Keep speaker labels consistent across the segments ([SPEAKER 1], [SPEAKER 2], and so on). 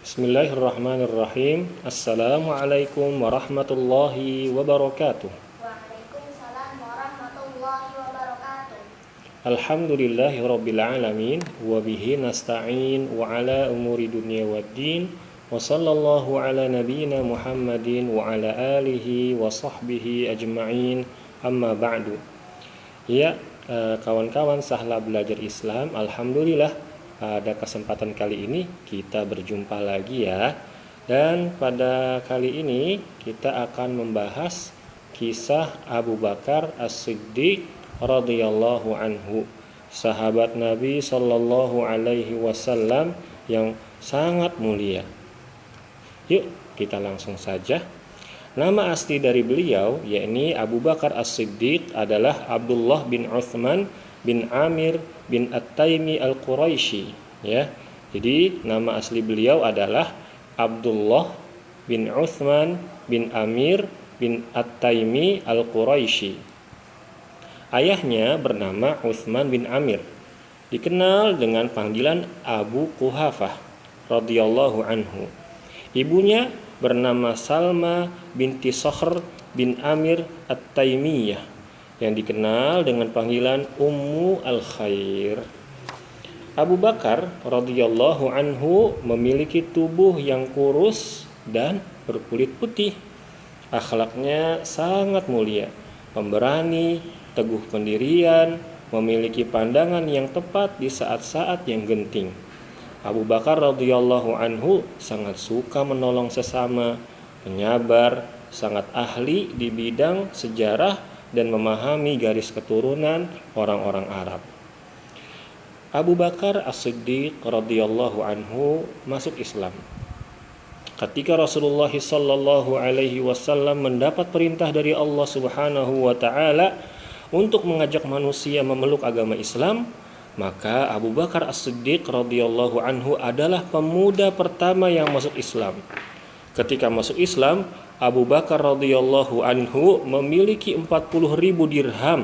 [SPEAKER 1] Bismillahirrahmanirrahim. Assalamualaikum warahmatullahi wabarakatuh.
[SPEAKER 2] Waalaikumsalam warahmatullahi wabarakatuh.
[SPEAKER 1] Alhamdulillahirabbil alamin wa bihi nasta'in wa ala umuri dunya waddin wa sallallahu ala nabiyyina Muhammadin wa ala alihi wa sahbihi ajma'in. Amma ba'du. Ya, kawan-kawan sahla belajar Islam, alhamdulillah pada kesempatan kali ini kita berjumpa lagi ya. Dan pada kali ini kita akan membahas kisah Abu Bakar As-Siddiq radhiyallahu anhu, sahabat Nabi sallallahu alaihi wasallam yang sangat mulia. Yuk, kita langsung saja. Nama asli dari beliau yakni Abu Bakar As-Siddiq adalah Abdullah bin Uthman bin Amir bin At-Taimi Al-Quraisy, ya. Jadi nama asli beliau adalah Abdullah bin Uthman bin Amir bin At-Taimi Al-Quraisy. Ayahnya bernama Uthman bin Amir, dikenal dengan panggilan Abu Quhafah radhiyallahu anhu. Ibunya bernama Salma binti Sakhr bin Amir At-Taimiyah, yang dikenal dengan panggilan Ummu Al-Khair. Abu Bakar radhiyallahu anhu memiliki tubuh yang kurus dan berkulit putih. Akhlaknya sangat mulia, pemberani, teguh pendirian, memiliki pandangan yang tepat di saat-saat yang genting. Abu Bakar radhiyallahu anhu sangat suka menolong sesama, penyabar, sangat ahli di bidang sejarah dan memahami garis keturunan orang-orang Arab. Abu Bakar As-Siddiq radhiyallahu anhu masuk Islam ketika Rasulullah sallallahu alaihi wasallam mendapat perintah dari Allah Subhanahu wa taala untuk mengajak manusia memeluk agama Islam. Maka Abu Bakar As-Siddiq radhiyallahu anhu adalah pemuda pertama yang masuk Islam. Ketika masuk Islam, Abu Bakar radhiyallahu anhu memiliki 40.000 dirham.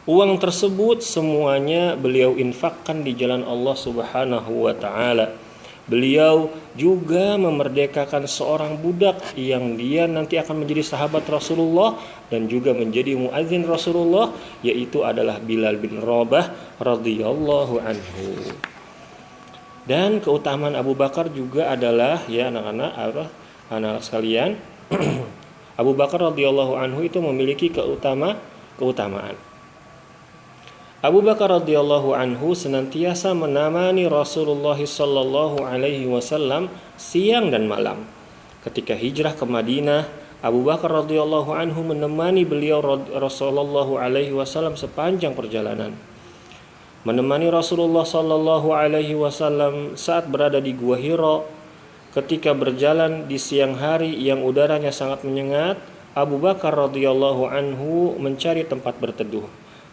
[SPEAKER 1] Uang tersebut semuanya beliau infakkan di jalan Allah Subhanahu wa taala. Beliau juga memerdekakan seorang budak yang dia nanti akan menjadi sahabat Rasulullah dan juga menjadi muadzin Rasulullah, yaitu adalah Bilal bin Rabah radhiyallahu anhu. Dan keutamaan Abu Bakar juga adalah, ya anak-anak sekalian, Abu Bakar radhiyallahu anhu itu memiliki keutamaan. Abu Bakar radhiyallahu anhu senantiasa menemani Rasulullah sallallahu alaihi wasallam siang dan malam. Ketika hijrah ke Madinah, Abu Bakar radhiyallahu anhu menemani beliau Rasulullah alaihi wasallam sepanjang perjalanan. Menemani Rasulullah sallallahu alaihi wasallam saat berada di Gua Hira. Ketika berjalan di siang hari yang udaranya sangat menyengat, Abu Bakar radhiyallahu anhu mencari tempat berteduh.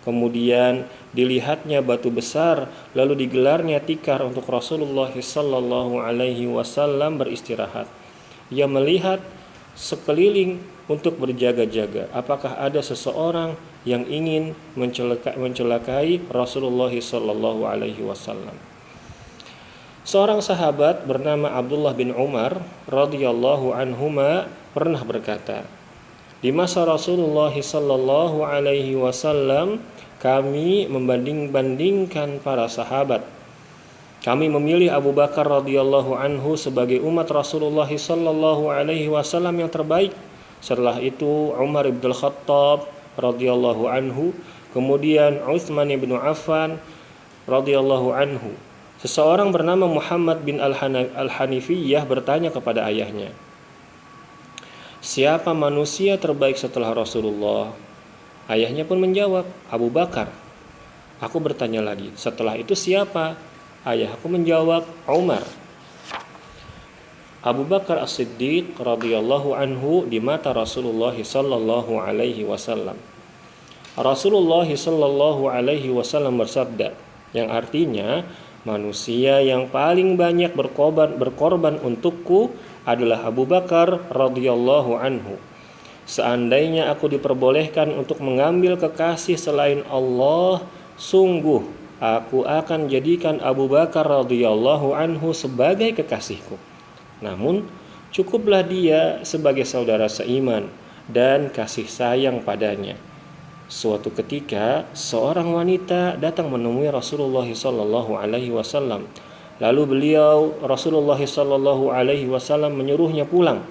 [SPEAKER 1] Kemudian dilihatnya batu besar, lalu digelarnya tikar untuk Rasulullah sallallahu alaihi wasallam beristirahat. Ia melihat sekeliling untuk berjaga-jaga, apakah ada seseorang yang ingin mencelakai Rasulullah sallallahu alaihi wasallam. Seorang sahabat bernama Abdullah bin Umar radhiyallahu anhuma pernah berkata, di masa Rasulullah sallallahu alaihi wasallam kami membanding-bandingkan para sahabat. Kami memilih Abu Bakar radhiyallahu anhu sebagai umat Rasulullah sallallahu alaihi wasallam yang terbaik. Setelah itu Umar bin Khattab radhiyallahu anhu, kemudian Utsman bin Affan radhiyallahu anhu. Seseorang bernama Muhammad bin Al-Hanifiyah bertanya kepada ayahnya, siapa manusia terbaik setelah Rasulullah? Ayahnya pun menjawab, Abu Bakar. Aku bertanya lagi, setelah itu siapa? Ayahku menjawab, Umar. Abu Bakar As-Siddiq radhiyallahu anhu di mata Rasulullah sallallahu alaihi wasallam. Rasulullah sallallahu alaihi wasallam bersabda, yang artinya manusia yang paling banyak berkorban untukku adalah Abu Bakar radhiyallahu anhu. Seandainya aku diperbolehkan untuk mengambil kekasih selain Allah, sungguh aku akan jadikan Abu Bakar radhiyallahu anhu sebagai kekasihku. Namun, cukuplah dia sebagai saudara seiman dan kasih sayang padanya. Suatu ketika, seorang wanita datang menemui Rasulullah sallallahu alaihi wasallam. Lalu Rasulullah sallallahu alaihi wasallam menyuruhnya pulang.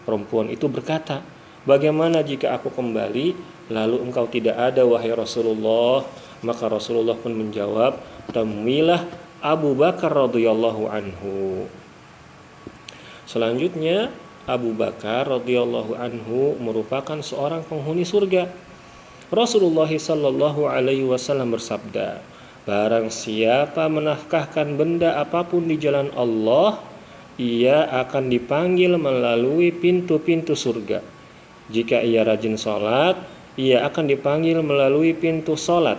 [SPEAKER 1] Perempuan itu berkata, "Bagaimana jika aku kembali lalu engkau tidak ada, wahai Rasulullah?" Maka Rasulullah pun menjawab, "Temuilah Abu Bakar radhiyallahu anhu." Selanjutnya, Abu Bakar radhiyallahu anhu merupakan seorang penghuni surga. Rasulullah sallallahu alaihi wasallam bersabda, "Barang siapa menafkahkan benda apapun di jalan Allah, ia akan dipanggil melalui pintu-pintu surga. Jika ia rajin sholat, ia akan dipanggil melalui pintu sholat.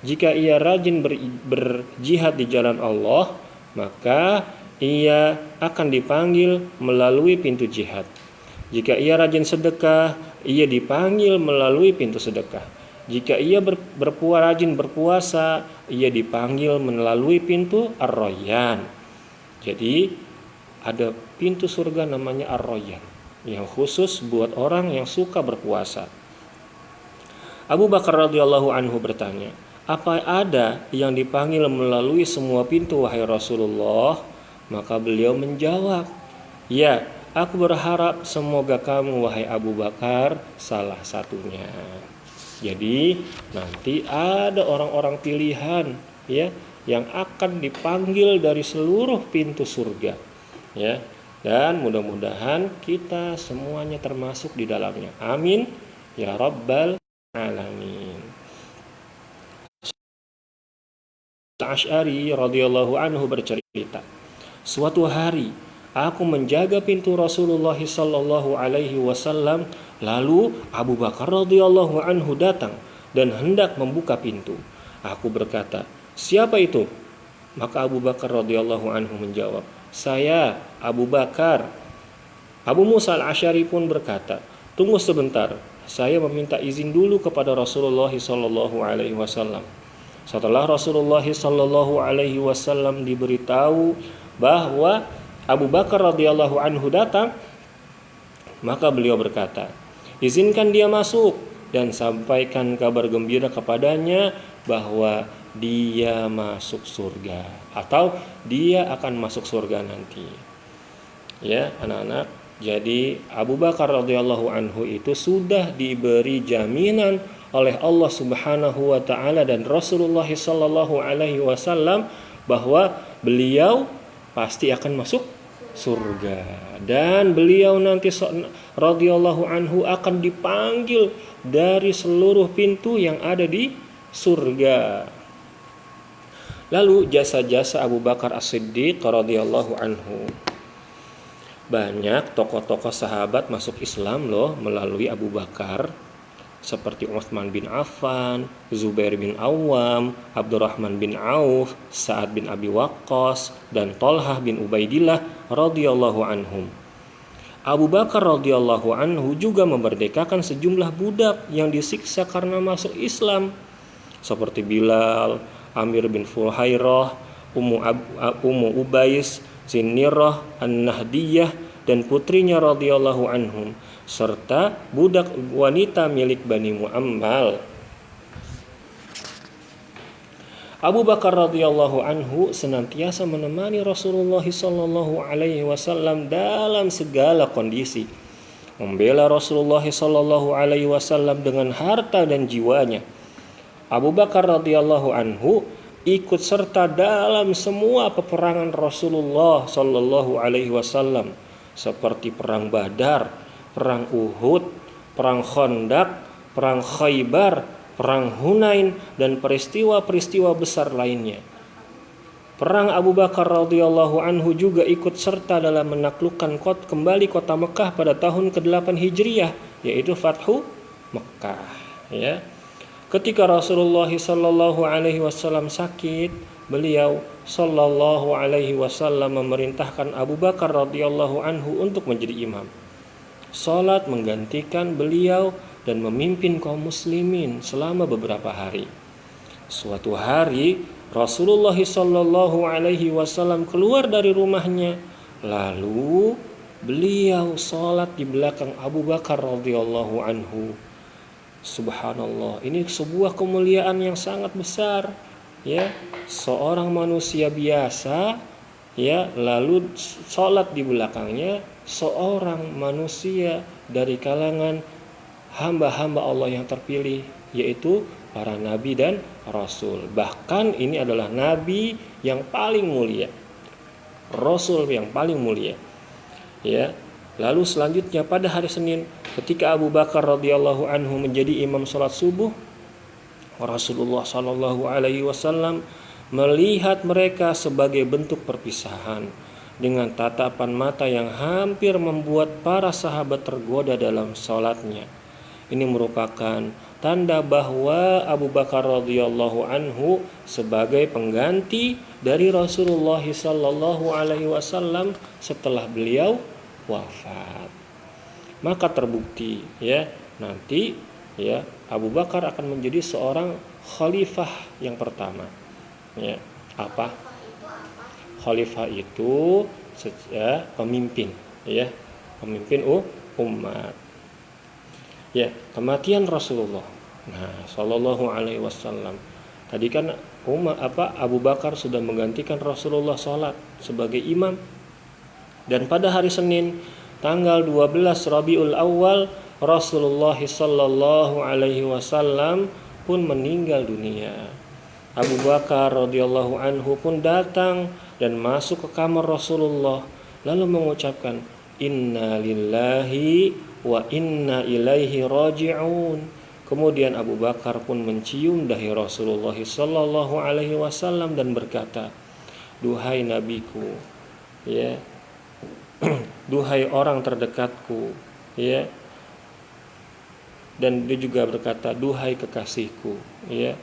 [SPEAKER 1] Jika ia rajin berjihad di jalan Allah, maka ia akan dipanggil melalui pintu jihad. Jika ia rajin sedekah, ia dipanggil melalui pintu sedekah. Jika ia rajin berpuasa, ia dipanggil melalui pintu Ar-Rayyan." Jadi ada pintu surga namanya Ar-Rayyan yang khusus buat orang yang suka berpuasa. Abu Bakar radhiyallahu anhu bertanya, "Apa ada yang dipanggil melalui semua pintu, wahai Rasulullah?" Maka beliau menjawab, "Ya, aku berharap semoga kamu, wahai Abu Bakar, salah satunya." Jadi nanti ada orang-orang pilihan ya yang akan dipanggil dari seluruh pintu surga ya. Dan mudah-mudahan kita semuanya termasuk di dalamnya. Amin ya rabbal alamin. Asy'ari radhiyallahu anhu bercerita, "Suatu hari aku menjaga pintu Rasulullah sallallahu alaihi wasallam, lalu Abu Bakar radhiyallahu anhu datang dan hendak membuka pintu. Aku berkata, 'Siapa itu?' Maka Abu Bakar radhiyallahu anhu menjawab, 'Saya, Abu Bakar.' Abu Musa al-Asy'ari pun berkata, 'Tunggu sebentar, saya meminta izin dulu kepada Rasulullah sallallahu alaihi wasallam.' Setelah Rasulullah sallallahu alaihi wasallam diberitahu bahwa Abu Bakar radhiyallahu anhu datang, maka beliau berkata, 'Izinkan dia masuk dan sampaikan kabar gembira kepadanya bahwa dia masuk surga atau dia akan masuk surga nanti.'" Ya, anak-anak, jadi Abu Bakar radhiyallahu anhu itu sudah diberi jaminan oleh Allah Subhanahu wa taala dan Rasulullah sallallahu alaihi wasallam bahwa beliau pasti akan masuk surga, dan beliau nanti radhiyallahu anhu akan dipanggil dari seluruh pintu yang ada di surga. Lalu jasa-jasa Abu Bakar As-Siddiq radhiyallahu anhu. Banyak tokoh-tokoh sahabat masuk Islam loh melalui Abu Bakar, seperti Utsman bin Affan, Zubair bin Awam, Abdurrahman bin Auf, Sa'ad bin Abi Waqqas, dan Thalhah bin Ubaidillah radhiyallahu anhum. Abu Bakar radhiyallahu anhu juga memerdekakan sejumlah budak yang disiksa karena masuk Islam, seperti Bilal, Amir bin Fuhairah, Ummu Ubais, Zinnirah An-Nahdiyah, dan putrinya radhiyallahu anhum, serta budak wanita milik Bani Mu'ammal. Abu Bakar radhiyallahu anhu senantiasa menemani Rasulullah sallallahu alaihi wasallam dalam segala kondisi, membela Rasulullah sallallahu alaihi wasallam dengan harta dan jiwanya. Abu Bakar radhiyallahu anhu ikut serta dalam semua peperangan Rasulullah sallallahu alaihi wasallam, seperti perang Badar, perang Uhud, perang Khandaq, perang Khaybar, perang Hunain, dan peristiwa-peristiwa besar lainnya. Perang Abu Bakar radhiyallahu anhu juga ikut serta dalam menaklukkan kembali kota Mekah pada tahun ke-8 Hijriah, yaitu Fathu Mekah. Ya. Ketika Rasulullah sallallahu alaihi wasallam sakit, beliau sallallahu alaihi wasallam memerintahkan Abu Bakar radhiyallahu anhu untuk menjadi imam. Salat menggantikan beliau dan memimpin kaum muslimin selama beberapa hari. Suatu hari Rasulullah sallallahu alaihi wasallam keluar dari rumahnya, lalu beliau sholat di belakang Abu Bakar radhiyallahu anhu. Subhanallah, ini sebuah kemuliaan yang sangat besar, ya. Seorang manusia biasa, ya, lalu sholat di belakangnya seorang manusia dari kalangan hamba-hamba Allah yang terpilih, yaitu para nabi dan rasul. Bahkan ini adalah nabi yang paling mulia, rasul yang paling mulia, ya. Lalu selanjutnya pada hari Senin, ketika Abu Bakar radhiyallahu anhu menjadi imam salat subuh, Rasulullah sallallahu alaihi wasallam melihat mereka sebagai bentuk perpisahan dengan tatapan mata yang hampir membuat para sahabat tergoda dalam salatnya. Ini merupakan tanda bahwa Abu Bakar radhiyallahu anhu sebagai pengganti dari Rasulullah sallallahu alaihi wasallam setelah beliau wafat. Maka terbukti, ya, nanti, ya, Abu Bakar akan menjadi seorang khalifah yang pertama. Ya, apa? Khalifah itu ya, pemimpin, ya, pemimpin umat. Ya, kematian Rasulullah. Nah, sallallahu alaihi wasallam. Tadi kan Abu Bakar sudah menggantikan Rasulullah salat sebagai imam. Dan pada hari Senin tanggal 12 Rabiul Awal, Rasulullah sallallahu alaihi wasallam pun meninggal dunia. Abu Bakar radhiyallahu anhu pun datang dan masuk ke kamar Rasulullah lalu mengucapkan inna lillahi wa inna ilaihi raji'un. Kemudian Abu Bakar pun mencium dahi Rasulullah sallallahu alaihi wasallam dan berkata, duhai nabiku, ya, duhai orang terdekatku, ya. Dan dia juga berkata, duhai kekasihku, ya.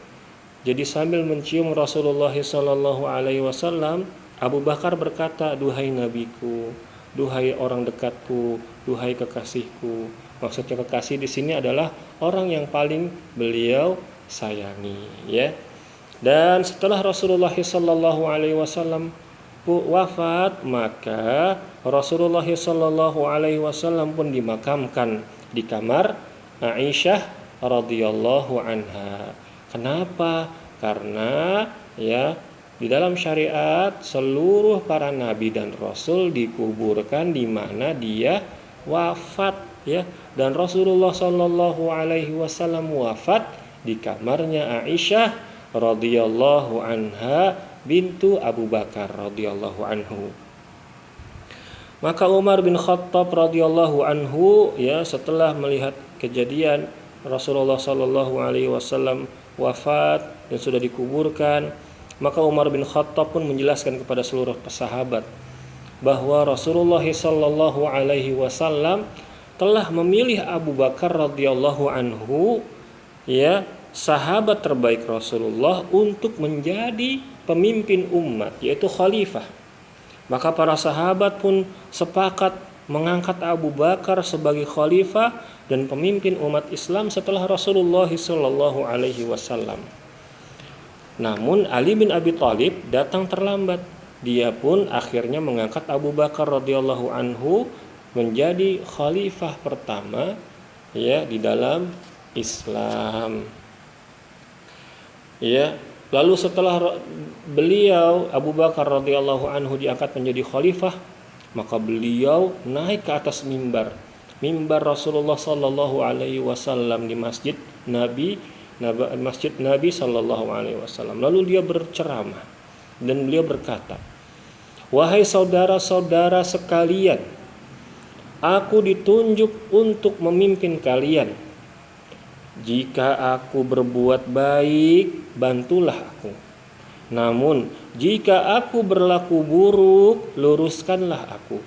[SPEAKER 1] Jadi sambil mencium Rasulullah sallallahu alaihi wasallam, Abu Bakar berkata, duhai nabiku, duhai orang dekatku, duhai kekasihku. Maksudnya kekasih di sini adalah orang yang paling beliau sayangi, ya. Dan setelah Rasulullah sallallahu alaihi wasallam wafat, maka Rasulullah sallallahu alaihi wasallam pun dimakamkan di kamar Aisyah radhiyallahu anha. Kenapa? Karena, ya, di dalam syariat seluruh para nabi dan rasul dikuburkan di mana dia wafat, ya. Dan Rasulullah sallallahu alaihi wasallam wafat di kamarnya Aisyah radhiyallahu anha bintu Abu Bakar radhiyallahu anhu. Maka Umar bin Khattab radhiyallahu anhu, ya, setelah melihat kejadian Rasulullah sallallahu alaihi wasallam wafat dan sudah dikuburkan, maka Umar bin Khattab pun menjelaskan kepada seluruh sahabat bahwa Rasulullah sallallahu alaihi wasallam telah memilih Abu Bakar radhiyallahu anhu, ya, sahabat terbaik Rasulullah, untuk menjadi pemimpin umat, yaitu khalifah. Maka para sahabat pun sepakat mengangkat Abu Bakar sebagai khalifah dan pemimpin umat Islam setelah Rasulullah sallallahu alaihi wasallam. Namun Ali bin Abi Thalib datang terlambat. Dia pun akhirnya mengangkat Abu Bakar radhiyallahu anhu menjadi khalifah pertama, ya, di dalam Islam. Ya, lalu setelah beliau Abu Bakar radhiyallahu anhu diangkat menjadi khalifah, maka beliau naik ke atas mimbar Rasulullah sallallahu alaihi wasallam di Masjid Nabi sallallahu alaihi wasallam. Lalu dia berceramah dan beliau berkata, wahai saudara-saudara sekalian, aku ditunjuk untuk memimpin kalian. Jika aku berbuat baik, bantulah aku. Namun, jika aku berlaku buruk, luruskanlah aku.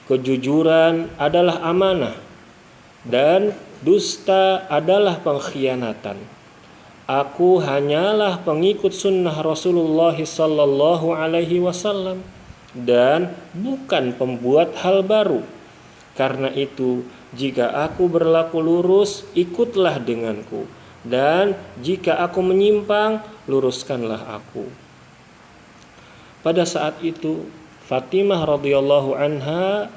[SPEAKER 1] Kejujuran adalah amanah dan dusta adalah pengkhianatan. Aku hanyalah pengikut sunnah Rasulullah sallallahu alaihi wasallam dan bukan pembuat hal baru. Karena itu, jika aku berlaku lurus, ikutlah denganku. dan jika aku menyimpang, luruskanlah aku. Pada saat itu Fatimah radhiyallahu anha,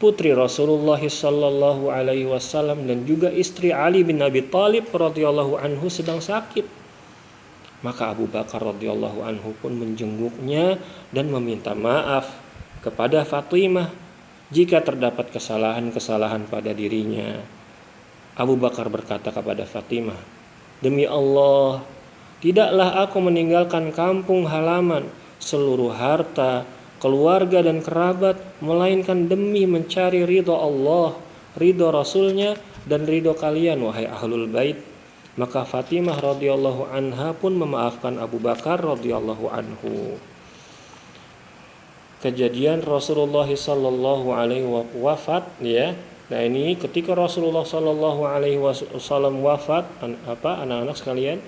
[SPEAKER 1] putri Rasulullah sallallahu alaihi wasallam dan juga istri Ali bin Abi Thalib radhiyallahu anhu sedang sakit. Maka Abu Bakar radhiyallahu anhu pun menjenguknya dan meminta maaf kepada Fatimah jika terdapat kesalahan-kesalahan pada dirinya. Abu Bakar berkata kepada Fatimah, "Demi Allah, tidaklah aku meninggalkan kampung halaman, seluruh harta, keluarga dan kerabat, melainkan demi mencari ridho Allah, ridho Rasulnya, dan ridho kalian, wahai ahlul bait." Maka Fatimah radhiyallahu anha pun memaafkan Abu Bakar radhiyallahu anhu. Kejadian Rasulullah sallallahu alaihi wafat, ya. Nah, ini ketika Rasulullah sallallahu alaihi wasallam wafat, anak-anak sekalian,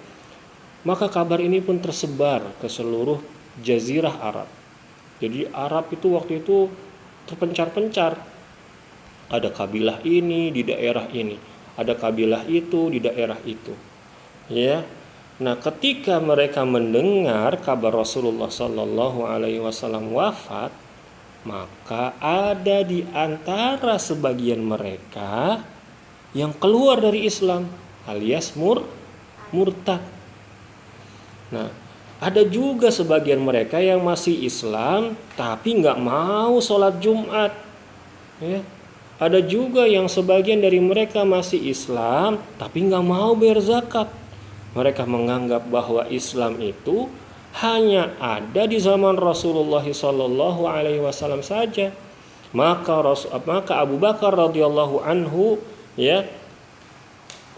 [SPEAKER 1] maka kabar ini pun tersebar ke seluruh jazirah Arab. Jadi Arab itu waktu itu terpencar-pencar. Ada kabilah ini di daerah ini, ada kabilah itu di daerah itu. Ya. Nah, ketika mereka mendengar kabar Rasulullah sallallahu alaihi wasallam wafat, maka ada di antara sebagian mereka yang keluar dari Islam alias murtad. Nah, ada juga sebagian mereka yang masih Islam tapi nggak mau sholat Jumat. Ya. Ada juga yang sebagian dari mereka masih Islam tapi nggak mau bayar zakat. Mereka menganggap bahwa Islam itu hanya ada di zaman Rasulullah sallallahu alaihi wasallam saja. Maka Abu Bakar radhiyallahu anhu, ya,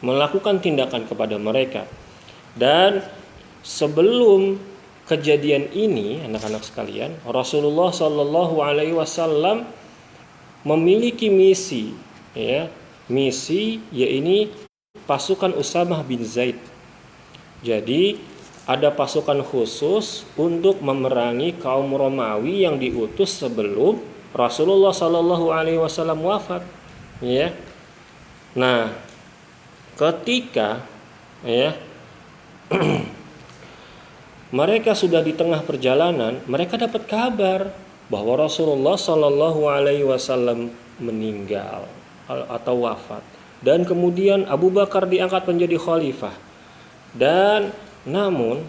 [SPEAKER 1] melakukan tindakan kepada mereka. Dan sebelum kejadian ini, anak-anak sekalian, Rasulullah sallallahu alaihi wasallam memiliki misi, ya. Misi yaitu pasukan Usamah bin Zaid. Jadi ada pasukan khusus untuk memerangi kaum Romawi yang diutus sebelum Rasulullah sallallahu alaihi wasallam wafat, ya. Nah, ketika, ya, mereka sudah di tengah perjalanan, mereka dapat kabar bahwa Rasulullah sallallahu alaihi wasallam meninggal atau wafat, dan kemudian Abu Bakar diangkat menjadi khalifah. Dan namun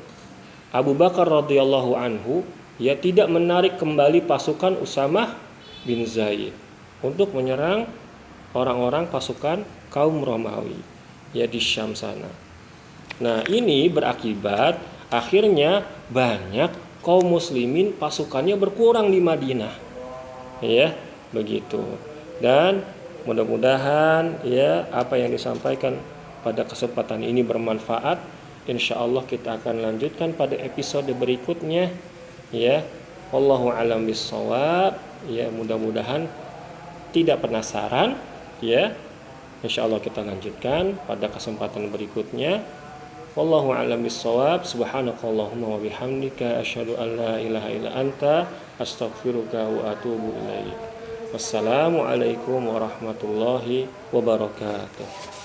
[SPEAKER 1] Abu Bakar radhiyallahu anhu, ya, tidak menarik kembali pasukan Usamah bin Zaid untuk menyerang orang-orang pasukan kaum Romawi, ya, di Syam sana. Nah, ini berakibat akhirnya banyak kaum muslimin pasukannya berkurang di Madinah, ya, begitu. Dan mudah-mudahan, ya, apa yang disampaikan pada kesempatan ini bermanfaat. Insya Allah kita akan lanjutkan pada episode berikutnya, ya. Wallahu a'lam bishawab. Ya, mudah-mudahan tidak penasaran, ya. Insya Allah kita lanjutkan pada kesempatan berikutnya. Wallahu a'lam bishawab. Subhanakallahumma wa bihamdika asyhadu an la ilaha illa anta astaghfiruka wa atubu ilaik. Wassalamualaikum warahmatullahi wabarakatuh.